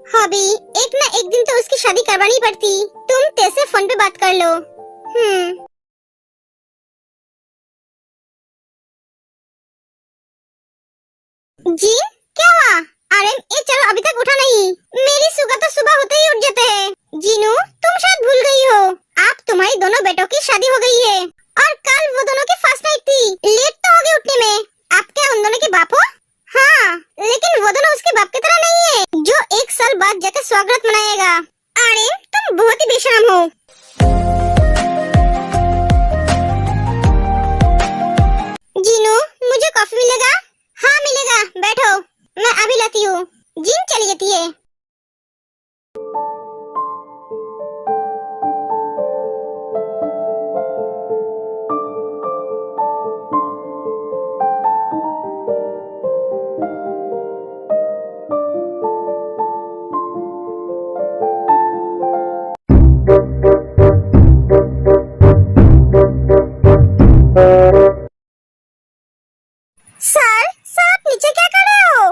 Hobby, एक ना एक दिन तो उसकी शादी करवानी पड़ती। तुम कैसे फोन पे बात कर लो। जी क्या हुआ? अरे ये चलो, अभी तक उठा नहीं। मेरी सुगा तो सुबह होते ही उठ जाते हैं। जीनू, तुम शायद भूल गई हो, आप तुम्हारी दोनों बेटों की शादी हो गई है और कल वो दोनों की फर्स्ट नाइट थी। लेट तो हो गई उठने में। आप क्या उन दोनों के बाप हो? हाँ, लेकिन वो दोनों उसके बाप की तरह नहीं है जो एक साल बाद जाकर स्वागत मनाएगा। अरे तुम बहुत ही बेशरम हो। जीनू, मुझे कॉफी मिलेगा? हाँ मिलेगा, बैठो, मैं अभी लाती हूँ। जिन चली जाती है। सर, सर आप नीचे क्या कर रहे हो?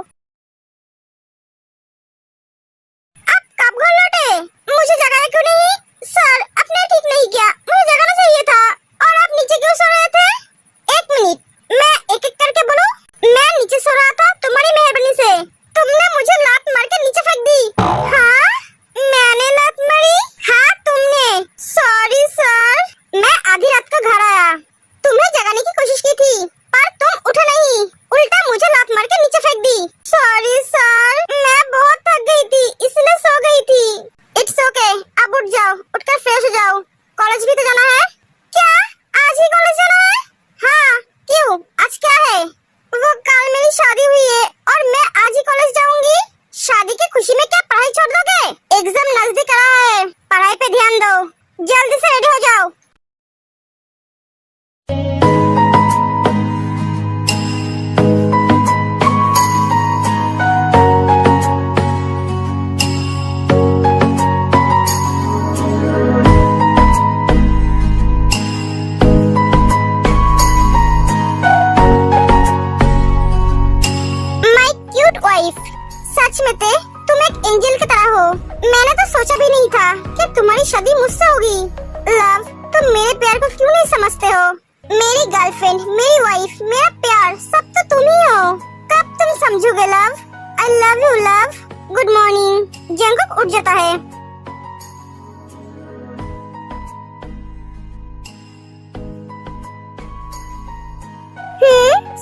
आप कब घर लौटे? मुझे जगाया क्यों नहीं? सर, आपने ठीक नहीं किया, मुझे जगाना चाहिए था। और आप नीचे क्यों सो रहे थे? एक मिनट, मैं एक एक करके बोलूं? मैं नीचे सो रहा था तुम्हारी मेहरबानी से। तुमने मुझे लात मार के नीचे फेंक दी। हाँ, मैंने लात मारी? हाँ तुमने। सॉरी सर, मैं आधी रात को घर आया, तुम्हें जगाने की कोशिश की थी पर तुम उठे नहीं, उल्टा मुझे लात मार के नीचे फेंक दी। सॉरी सर, मैं बहुत थक गई थी इसलिए सो गई थी। इट्स ओके, अब उठ जाओ, उठकर फ्रेश हो जाओ। कॉलेज भी तो जाना है। क्या आज ही कॉलेज जाना है? हाँ, क्यों आज क्या है? वो कल मेरी शादी हुई है और मैं आज ही कॉलेज जाऊंगी। शादी की खुशी में क्या पढ़ाई छोड़ दोगे? एग्जाम नजदीक आ रहा है, पढ़ाई पे ध्यान दो। जल्दी से रेडी हो जाओ। सच में तुम एक एंजल की तरह हो। मैंने तो सोचा भी नहीं था कि तुम्हारी शादी मुझसे होगी। लव, तुम मेरे प्यार को क्यों नहीं समझते हो? मेरी गर्लफ्रेंड, मेरी वाइफ, मेरा प्यार सब तो तुम ही हो। कब तुम समझोगे love? I love you love. Good morning. Jungkook उठ जाता है।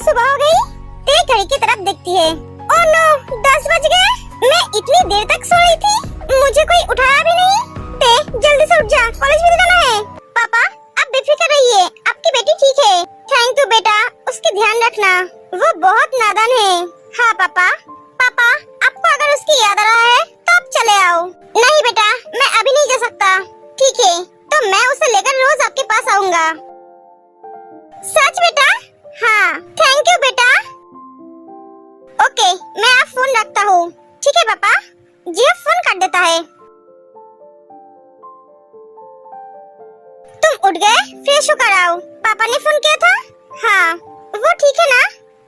सुबह हो गई। तेरी घड़ी की तरफ देखती है। ओह नो, 10 बज गए। मैं इतनी देर तक सो रही थी, मुझे कोई उठाया भी नहीं। जल्दी से उठ जा, कॉलेज भी जाना है। पापा, आप बेफिक्र रहिए, आपकी बेटी ठीक है। थैंक यू बेटा, उसकी ध्यान रखना, वो बहुत नादान है। हाँ पापा। पापा, आपको अगर उसकी याद आ रहा है तो आप चले आओ। नहीं बेटा, मैं अभी नहीं जा सकता। ठीक है, तो मैं उसे लेकर रोज आपके पास आऊंगा। सच बेटा? हाँ, थैंक यू बेटा। ओके, मैं आप फोन रखता हूँ। ठीक है पापा। जी फोन काट देता है। तुम उठ गए? फ्रेश होकर आओ। पापा ने फोन किया था? हाँ, वो ठीक है ना?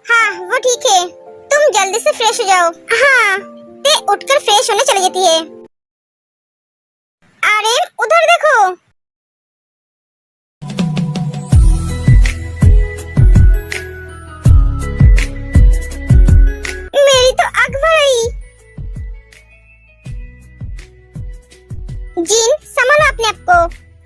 हाँ, वो ठीक है। तुम जल्दी से फ्रेश हो जाओ। हाँ, ते उठकर फ्रेश होने चली जाती है। अरे उधर देखो। मेरी तो आग भर आई। जीन, संभालो अपने आप को।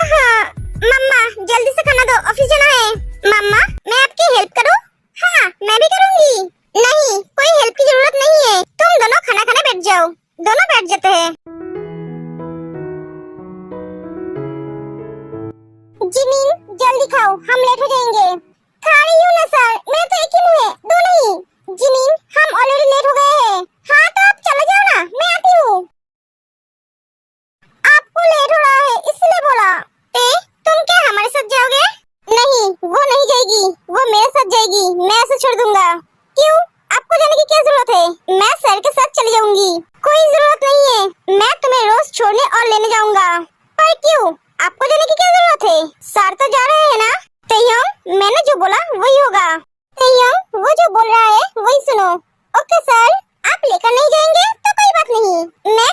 हाँ, मम्मा जल्दी से खाना दो, ऑफिस जाना है। मम्मा, मैं आपकी हेल्प करूं? हाँ, मैं भी करूंगी। नहीं, कोई हेल्प की जरूरत नहीं है, तुम दोनों खाना खाने बैठ जाओ। दोनों बैठ जाते हैं। जिमिन, जल्दी खाओ, हम लेट हो जाएंगे। खा रही हूँ ना सर, मैं तो एक ही मुंह है, दो नहीं। जिमिन, हम ऑलरेडी लेट हो गए हैं। हाँ तो आप चले जाओ ना, मैं आती हूँ। आपको लेट हो रहा है इसलिए बोला। तुम क्या हमारे साथ जाओगे? नहीं, वो नहीं जाएगी, वो मेरे साथ जाएगी। मैं उसे छोड़ दूंगा। क्यों? आपको जाने की क्या जरूरत है? मैं सर के साथ चली जाऊंगी। कोई जरूरत नहीं है, मैं तुम्हें रोज छोड़ने और लेने जाऊंगा। पर क्यों? आपको जाने की क्या जरूरत है? सर तो जा रहे हैं ना। तैयम, मैंने जो बोला वही होगा। तैयम, वो जो बोल रहा है वही सुनो। ओके सर, आप लेकर नहीं जाएंगे तो कोई बात नहीं, मैं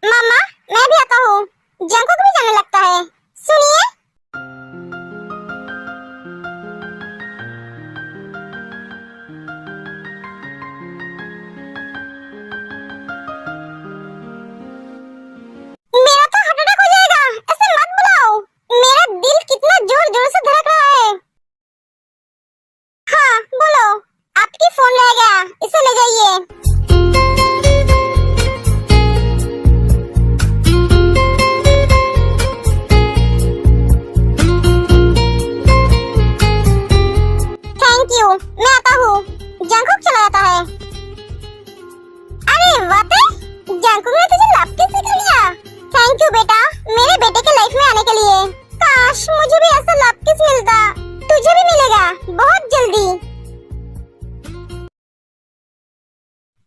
मामा मैं भी आता हूँ। जंकुक भी जाने लगता है। सुनिए। मेरा तो हार्ट अटैक हो जाएगा, ऐसे मत बुलाओ। मेरा दिल कितना जोर जोर से धड़क रहा है। हाँ बोलो, आपकी फोन रह गया, इसे ले जाइए। थैंक यू, मैं आता हूँ। जंकुक चला जाता है। अरे वाते, जंकुक ने तुझे लव किस सिखा लिया। थैंक यू बेटा, मेरे बेटे के लाइफ में आने के लिए। काश मुझे भी ऐसा लव किस मिलता। तुझे भी मिलेगा बहुत जल्दी।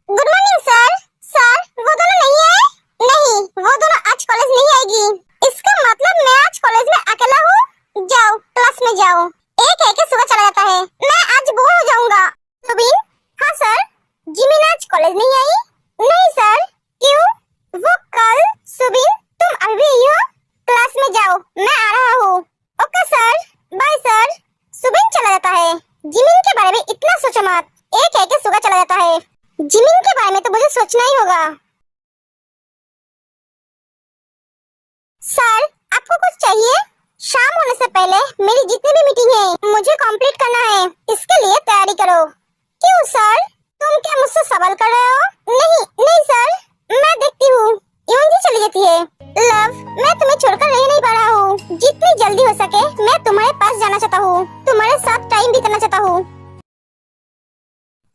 Good morning sir. सर वो दोनों नहीं आए? नहीं, वो दोनों आज कॉलेज नहीं आएगी। इसका मतलब मैं आज कॉलेज में अकेला हूँ। जाओ क्लास में जाओ। एक है कि सुबह चला जाता है। मैं आज बोर हो जाऊंगा। सुबिन। हाँ सर। जिमिन आज कॉलेज नहीं आई? नहीं सर। क्यों? वो कल। सुबिन तुम अभी भी यही हो? क्लास में जाओ, मैं आ रहा हूँ। Okay sir, bye sir. Subin चला जाता है। जिमिन के बारे में इतना सोचो मत। एक है कि सुबह चला जाता है। जिमिन के बारे में तो मुझे सोचना ही होगा। सर आपको कुछ चाहिए? शाम होने से पहले मेरी जितनी भी मीटिंग है मुझे कंप्लीट करना है। इसके लिए तैयारी करो। क्यों सर? तुम क्या मुझसे सवाल कर रहे हो? नहीं नहीं सर, मैं देखती हूँ यूं चली जाती है। लव, मैं तुम्हें छोड़कर रह नहीं पा रहा हूँ। जितनी जल्दी हो सके मैं तुम्हारे पास जाना चाहता हूँ, तुम्हारे साथ टाइम बिताना चाहता हूँ।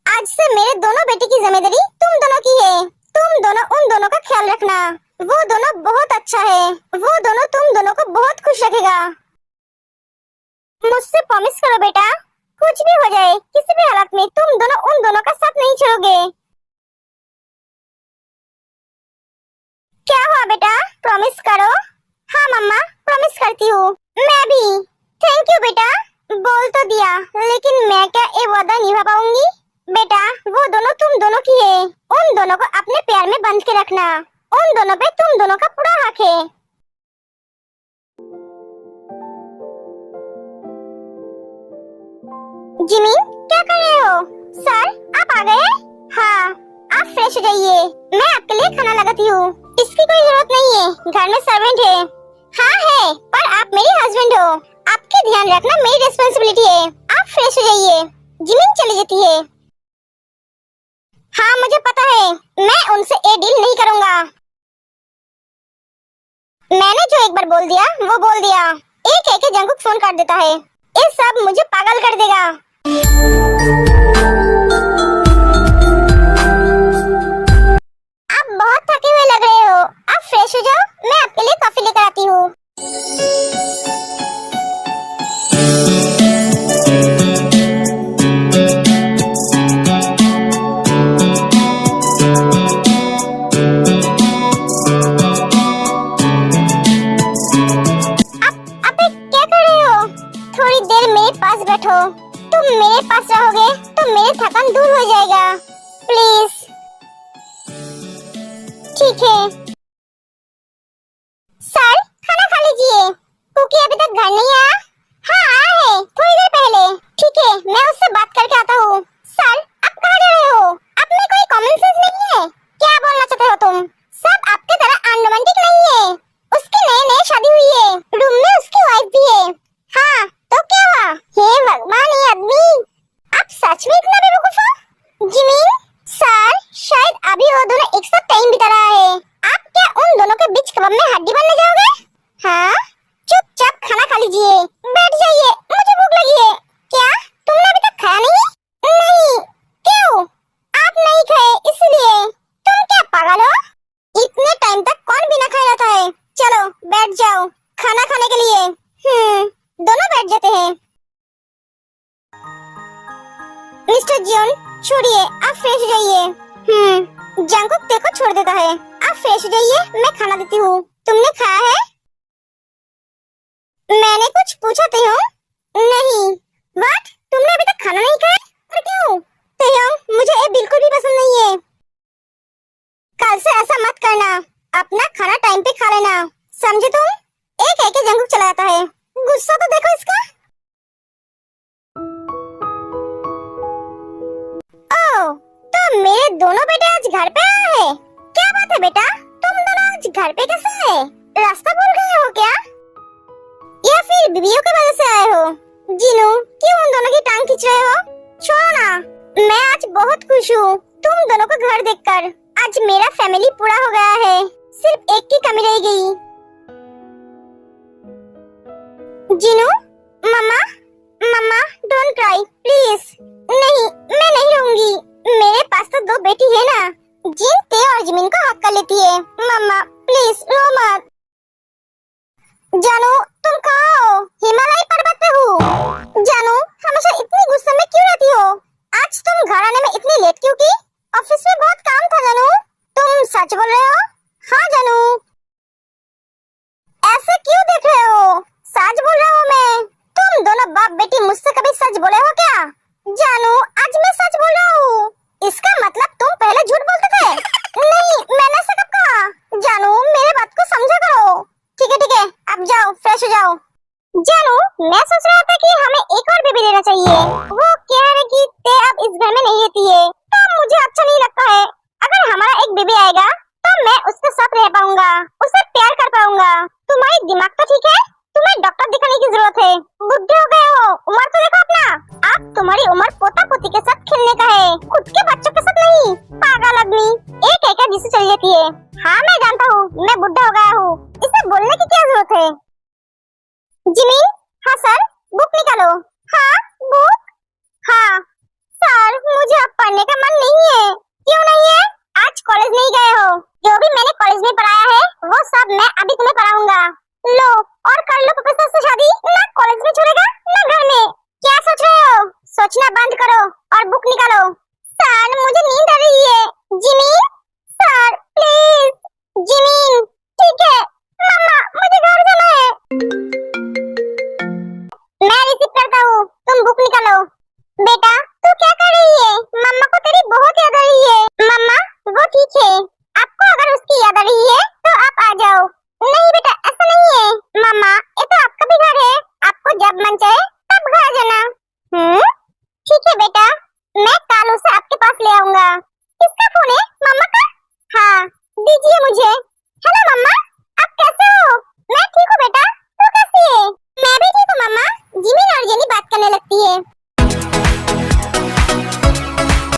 आज से मेरे दोनों बेटे की जिम्मेदारी तुम दोनों की है। तुम दोनों उन दोनों का ख्याल रखना। वो दोनों बहुत अच्छा है। वो दोनों तुम दोनों को बहुत खुश रखेगा। मुझसे प्रॉमिस करो बेटा, कुछ भी हो जाए किसी भी हालत में तुम दोनों उन दोनों का साथ नहीं छोड़ोगे। क्या हुआ बेटा, प्रॉमिस करो। हाँ मम्मा, प्रॉमिस करती हूँ। मैं भी। थैंक यू बेटा, बोल तो दिया, लेकिन मैं क्या ये वादा निभा पाऊंगी? बेटा वो दोनों तुम दोनों की है। उन दोनों को अपने प्यार में बंद के रखना। उन दोनों पे तुम दोनों का पूरा हक है। जिमिन क्या कर रहे हो? सर आप आ गए? हाँ, आप फ्रेश हो जाइए, मैं आपके लिए खाना लगाती हूँ। इसकी कोई जरूरत नहीं है, घर में सर्वेंट है। हाँ है, पर आप मेरी हस्बैंड हो, आपके ध्यान रखना मेरी रिस्पांसिबिलिटी है। आप फ्रेश हो जाइए। जिमिन चली जाती है। हाँ मुझे पता है, मैं उनसे ये डील नहीं करूँगा। मैंने जो एक बार बोल दिया वो बोल दिया। एक है कि जंकुक फोन काट देता है। ये सब मुझे पागल कर देगा। आप बहुत थके हुए लग रहे हो, आप फ्रेश हो जाओ, मैं आपके लिए कॉफी लेकर आती हूँ। थोड़ी देर मेरे पास बैठो। तुम मेरे पास रहोगे तो मेरी थकान दूर हो जाएगा। प्लीज। ठीक है। सर खाना खा लीजिए। कुकी अभी तक घर नहीं आया? हाँ आया है, थोड़ी देर पहले। ठीक है, मैं उससे बात करके आता हूँ। सर आप कहाँ जा रहे हो? आप में कोई कॉमन सेंस नहीं है? क्या बोलना चाहते हो तुम? सब आपके तरह अनरोमांटिक नहीं है। उसकी नए नए शादी हुई है, रूम में उसकी वाइफ भी है। हाँ तो क्या हुआ? हे भगवान, ये आदमी, आप सच में इतना बेवकूफ हो? जिमिन सर, शायद अभी वो दोनों एक साथ टाइम बिता रहा है। आप क्या उन दोनों के बीच कबाब में हड्डी बनने जाओगे? हाँ, चुपचाप खाना खा लीजिए, बैठ जाइए, मुझे भूख लगी है। क्या तुमने अभी तक खाया नहीं? नहीं। क्यों? आप नहीं खाए इसलिए। तुम क्या पागल हो? इतने टाइम तक कौन बिना खाए रहता है? चलो बैठ जाओ खाना खाने के लिए। दोनों बैठ जाते हैं। मिस्टर जियोन छोड़िए, आप फ्रेश हो जाइए। जंकुक तेरे को छोड़ देता है। आप फ्रेश हो जाइए, मैं खाना देती हूँ। तुमने खाया है? मैंने कुछ पूछा तेयोंग? नहीं। व्हाट? तुमने अभी तक खाना नहीं खाया? पर क्यों? तेयोंग मुझे ये बिल्कुल भी पसंद नहीं है। कल से ऐसा मत करना। अपना खाना टाइम पे खा लेना, समझे तुम? एक एक जंगल चला जाता है, गुस्सा तो देखो इसका। ओ, तो मेरे दोनों बेटे आज घर पे आए हैं। क्या बात है बेटा, तुम दोनों आज घर पे कैसे है? रास्ता भूल गए हो क्या, या फिर बीवियों की वजह से आए हो? जिनू, क्यों उन दोनों की टांग खींच रहे हो? छोड़ो ना, मैं आज बहुत खुश हूँ तुम दोनों को घर देखकर। आज मेरा फैमिली पूरा हो गया है, सिर्फ एक की कमी रह गई। जिनू, मम्मा, मम्मा, डोंट क्राई प्लीज। नहीं, मैं नहीं रहूंगी। मेरे पास तो दो बेटी है ना, जिन ते और जिमिन को हक कर लेती है। मम्मा प्लीज रो मत। जानू, तुम कहाँ हो? हिमालय पर्वत पे हूँ। जानू, हमेशा इतनी गुस्से में क्यों रहती हो? आज तुम घर आने में इतनी लेट क्यों की? ऑफिस में बहुत काम था जानू। तुम सच बोल रहे हो? हाँ जानू। ऐसे क्यों देख रहे हो? सच बोल रहा हूँ मैं। तुम दोनों बाप बेटी मुझसे कभी सच बोले हो क्या? जानू, आज मैं सच बोल रहा हूँ। इसका मतलब तुम पहले झूठ बोलते थे? नहीं, मैंने ऐसा कब कहा? जानू, मेरे बात को समझा करो। ठीक है, अब जाओ, फ्रेश हो जाओ। जानू, मैं सोच रहा था कि हमें एक और बेबी लेना चाहिए। वो कह रहे कि ते अब इस घर में नहीं रहती है, तो मुझे अच्छा नहीं लगता है। अगर हमारा एक बेबी आएगा तो मैं उसके साथ रह पाऊंगा, उसे प्यार कर पाऊंगा। तुम्हारी दिमाग तो ठीक है? तुम्हें डॉक्टर दिखाने की जरूरत है। बुढ़े हो गए हो, उम्र तो देखो अपना। अब तुम्हारी उम्र पोता पोती के साथ खेलने का है, खुद के बच्चों के साथ नहीं। पागल आदमी, एक एक जिसे चली जाती है। हाँ मैं जानता हूँ, मैं बुढ़ा हो गया हूँ, इसे बोलने की क्या जरूरत है? जिमिन, हाँ सर, बुक निकालो। हाँ, बुक? हाँ सर, मुझे अब पढ़ने का मन नहीं है। क्यों नहीं है? आज कॉलेज नहीं गए हो। जो भी मैंने कॉलेज में पढ़ाया है वो सब मैं अभी तुम्हें पढ़ाऊंगा। लो, और कर लो प्रोफेसर से शादी। ना कॉलेज में छोड़ेगा ना घर में। क्या सोच रहे हो? सोचना बंद करो और बुक निकालो। सर, मुझे नींद आ रही है। Jimin, sir please. जिमिन, ठीक है। मम्मा, मुझे घर जाना है। मैं रिसीव करता हूँ, तुम बुक निकालो। बेटा, तू क्या कर रही है? मम्मा को तेरी बहुत याद आ रही है। मम्मा, वो ठीक है, आपको अगर उसकी याद आ रही है तो आप आ जाओ। नहीं बेटा, ऐसा नहीं है। मम्मा, ये तो आपका भी घर है, आपको जब मन चाहे